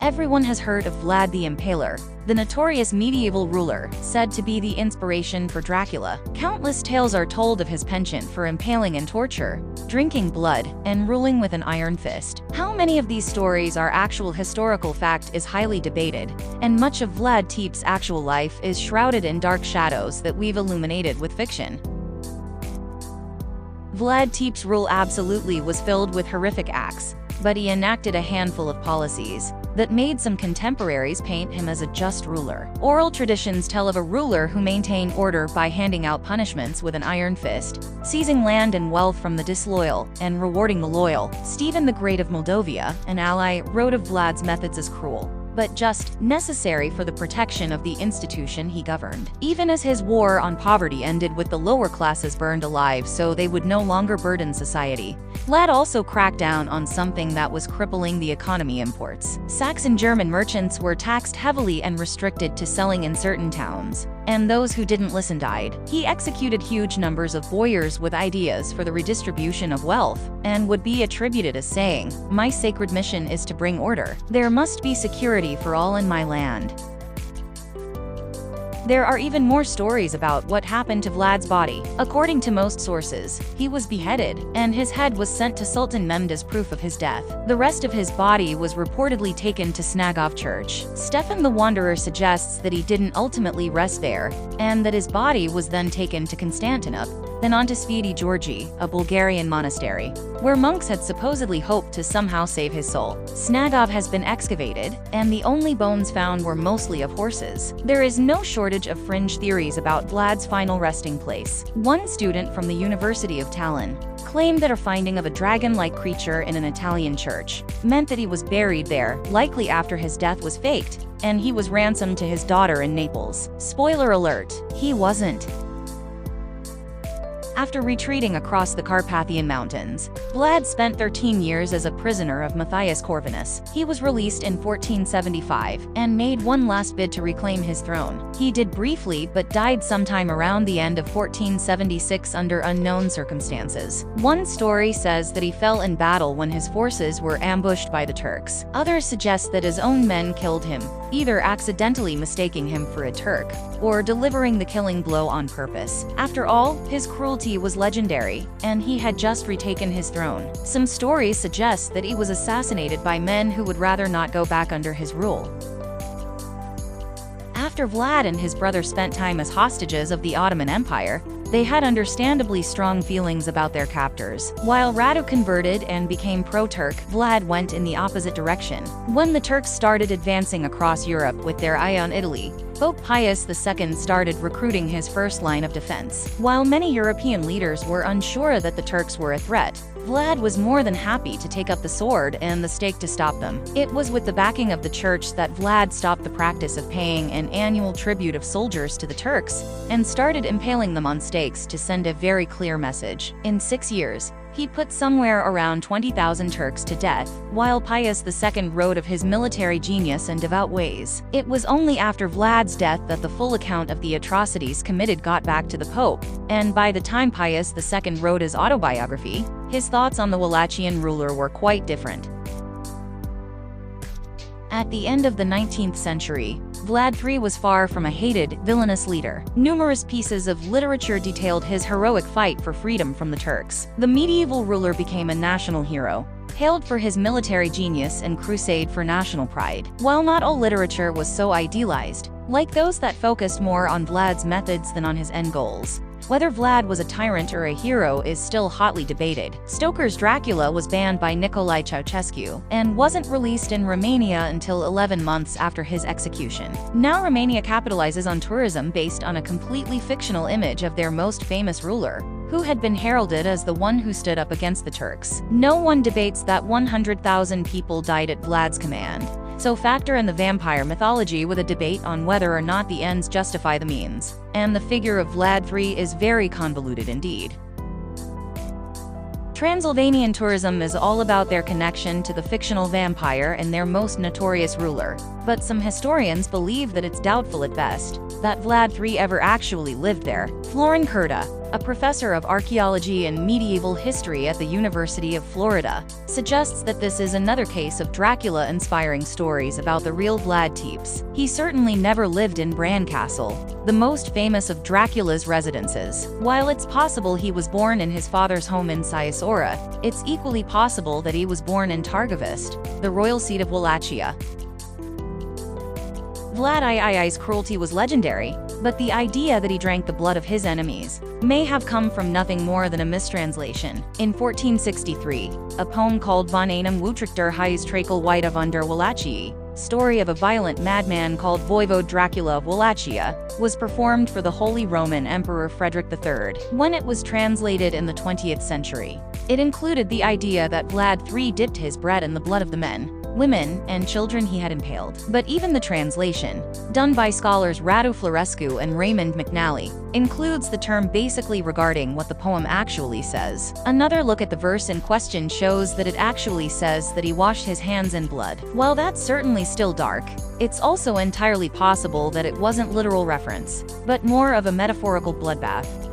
Everyone has heard of Vlad the Impaler, the notorious medieval ruler, said to be the inspiration for Dracula. Countless tales are told of his penchant for impaling and torture, drinking blood, and ruling with an iron fist. How many of these stories are actual historical fact is highly debated, and much of Vlad Tepes' actual life is shrouded in dark shadows that we've illuminated with fiction. Vlad Tepes' rule absolutely was filled with horrific acts, but he enacted a handful of policies that made some contemporaries paint him as a just ruler. Oral traditions tell of a ruler who maintained order by handing out punishments with an iron fist, seizing land and wealth from the disloyal, and rewarding the loyal. Stephen the Great of Moldavia, an ally, wrote of Vlad's methods as cruel, but just, necessary for the protection of the institution he governed. Even as his war on poverty ended with the lower classes burned alive so they would no longer burden society, Vlad also cracked down on something that was crippling the economy: imports. Saxon German merchants were taxed heavily and restricted to selling in certain towns, and those who didn't listen died. He executed huge numbers of boyars with ideas for the redistribution of wealth, and would be attributed as saying, "My sacred mission is to bring order. There must be security for all in my land." There are even more stories about what happened to Vlad's body. According to most sources, he was beheaded, and his head was sent to Sultan Mehmed as proof of his death. The rest of his body was reportedly taken to Snagov Church. Stefan the Wanderer suggests that he didn't ultimately rest there, and that his body was then taken to Constantinople, then on to Sveti Georgi, a Bulgarian monastery, where monks had supposedly hoped to somehow save his soul. Snagov has been excavated, and the only bones found were mostly of horses. There is no shortage of fringe theories about Vlad's final resting place. One student from the University of Tallinn claimed that a finding of a dragon-like creature in an Italian church meant that he was buried there, likely after his death was faked, and he was ransomed to his daughter in Naples. Spoiler alert, he wasn't. After retreating across the Carpathian Mountains, Vlad spent 13 years as a prisoner of Matthias Corvinus. He was released in 1475, and made one last bid to reclaim his throne. He did briefly but died sometime around the end of 1476 under unknown circumstances. One story says that he fell in battle when his forces were ambushed by the Turks. Others suggest that his own men killed him, either accidentally mistaking him for a Turk, or delivering the killing blow on purpose. After all, his cruelty was legendary, and he had just retaken his throne. Some stories suggest that he was assassinated by men who would rather not go back under his rule. After Vlad and his brother spent time as hostages of the Ottoman Empire, they had understandably strong feelings about their captors. While Radu converted and became pro-Turk, Vlad went in the opposite direction. When the Turks started advancing across Europe with their eye on Italy, Pope Pius II started recruiting his first line of defense. While many European leaders were unsure that the Turks were a threat, Vlad was more than happy to take up the sword and the stake to stop them. It was with the backing of the church that Vlad stopped the practice of paying an annual tribute of soldiers to the Turks, and started impaling them on stakes to send a very clear message. In 6 years, he put somewhere around 20,000 Turks to death, while Pius II wrote of his military genius and devout ways. It was only after Vlad's death that the full account of the atrocities committed got back to the Pope, and by the time Pius II wrote his autobiography, his thoughts on the Wallachian ruler were quite different. At the end of the 19th century, Vlad III was far from a hated, villainous leader. Numerous pieces of literature detailed his heroic fight for freedom from the Turks. The medieval ruler became a national hero, hailed for his military genius and crusade for national pride. While not all literature was so idealized, like those that focused more on Vlad's methods than on his end goals, whether Vlad was a tyrant or a hero is still hotly debated. Stoker's Dracula was banned by Nicolae Ceausescu, and wasn't released in Romania until 11 months after his execution. Now Romania capitalizes on tourism based on a completely fictional image of their most famous ruler, who had been heralded as the one who stood up against the Turks. No one debates that 100,000 people died at Vlad's command, so factor in the vampire mythology with a debate on whether or not the ends justify the means. And the figure of Vlad III is very convoluted indeed. Transylvanian tourism is all about their connection to the fictional vampire and their most notorious ruler, but some historians believe that it's doubtful at best that Vlad III ever actually lived there. Florin Curta, a professor of archaeology and medieval history at the University of Florida, suggests that this is another case of Dracula inspiring stories about the real Vlad Tepes. He certainly never lived in Bran Castle, the most famous of Dracula's residences. While it's possible he was born in his father's home in Ciasora, it's equally possible that he was born in Targovist, the royal seat of Wallachia. Vlad III's cruelty was legendary, but the idea that he drank the blood of his enemies may have come from nothing more than a mistranslation. In 1463, a poem called Van einem Wutrichter Heis Trakel Weide von der Wallachie, story of a violent madman called Voivode Dracula of Wallachia, was performed for the Holy Roman Emperor Frederick III. When it was translated in the 20th century, it included the idea that Vlad III dipped his bread in the blood of the men, women, and children he had impaled. But even the translation, done by scholars Radu Florescu and Raymond McNally, includes the term basically regarding what the poem actually says. Another look at the verse in question shows that it actually says that he washed his hands in blood. While that's certainly still dark, it's also entirely possible that it wasn't literal reference, but more of a metaphorical bloodbath.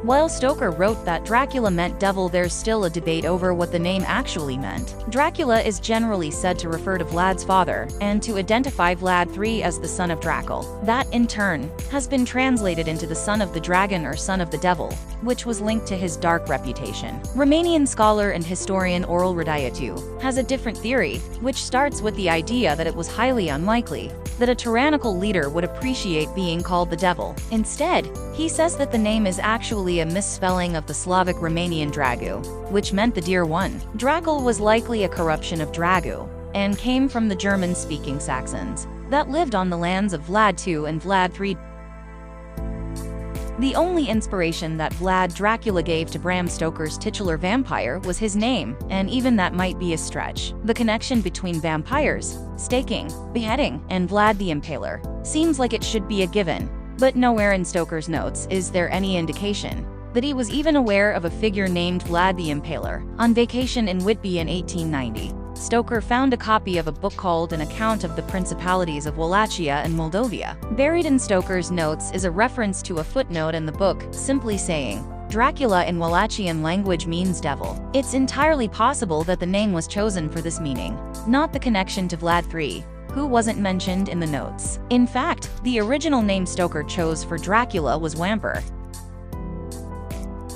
While Stoker wrote that Dracula meant devil, there's still a debate over what the name actually meant. Dracula is generally said to refer to Vlad's father, and to identify Vlad III as the son of Dracal. That, in turn, has been translated into the son of the dragon or son of the devil, which was linked to his dark reputation. Romanian scholar and historian Aurel Radaiatu has a different theory, which starts with the idea that it was highly unlikely that a tyrannical leader would appreciate being called the devil. Instead, he says that the name is actually a misspelling of the Slavic Romanian Dragu, which meant the dear one. Dracal was likely a corruption of Dragu, and came from the German-speaking Saxons that lived on the lands of Vlad II and Vlad III. The only inspiration that Vlad Dracula gave to Bram Stoker's titular vampire was his name, and even that might be a stretch. The connection between vampires, staking, beheading, and Vlad the Impaler seems like it should be a given, but nowhere in Stoker's notes is there any indication that he was even aware of a figure named Vlad the Impaler. On vacation in Whitby in 1890, Stoker found a copy of a book called An Account of the Principalities of Wallachia and Moldavia. Buried in Stoker's notes is a reference to a footnote in the book, simply saying, Dracula in Wallachian language means devil. It's entirely possible that the name was chosen for this meaning, not the connection to Vlad III, who wasn't mentioned in the notes. In fact, the original name Stoker chose for Dracula was Wamper.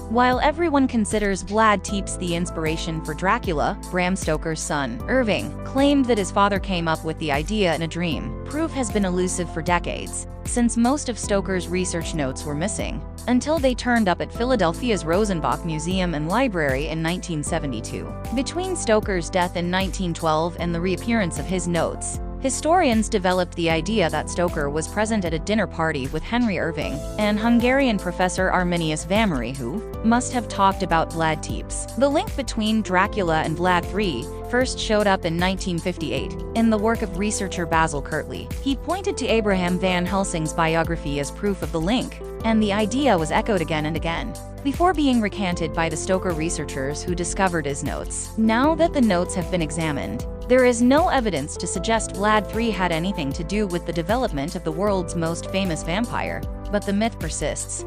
While everyone considers Vlad Tepes the inspiration for Dracula, Bram Stoker's son, Irving, claimed that his father came up with the idea in a dream. Proof has been elusive for decades, since most of Stoker's research notes were missing, until they turned up at Philadelphia's Rosenbach Museum and Library in 1972. Between Stoker's death in 1912 and the reappearance of his notes, historians developed the idea that Stoker was present at a dinner party with Henry Irving and Hungarian professor Arminius Vamary, who must have talked about Vlad Tepes. The link between Dracula and Vlad III first showed up in 1958 in the work of researcher Basil Kirtley. He pointed to Abraham Van Helsing's biography as proof of the link, and the idea was echoed again and again, before being recanted by the Stoker researchers who discovered his notes. Now that the notes have been examined, there is no evidence to suggest Vlad III had anything to do with the development of the world's most famous vampire, but the myth persists.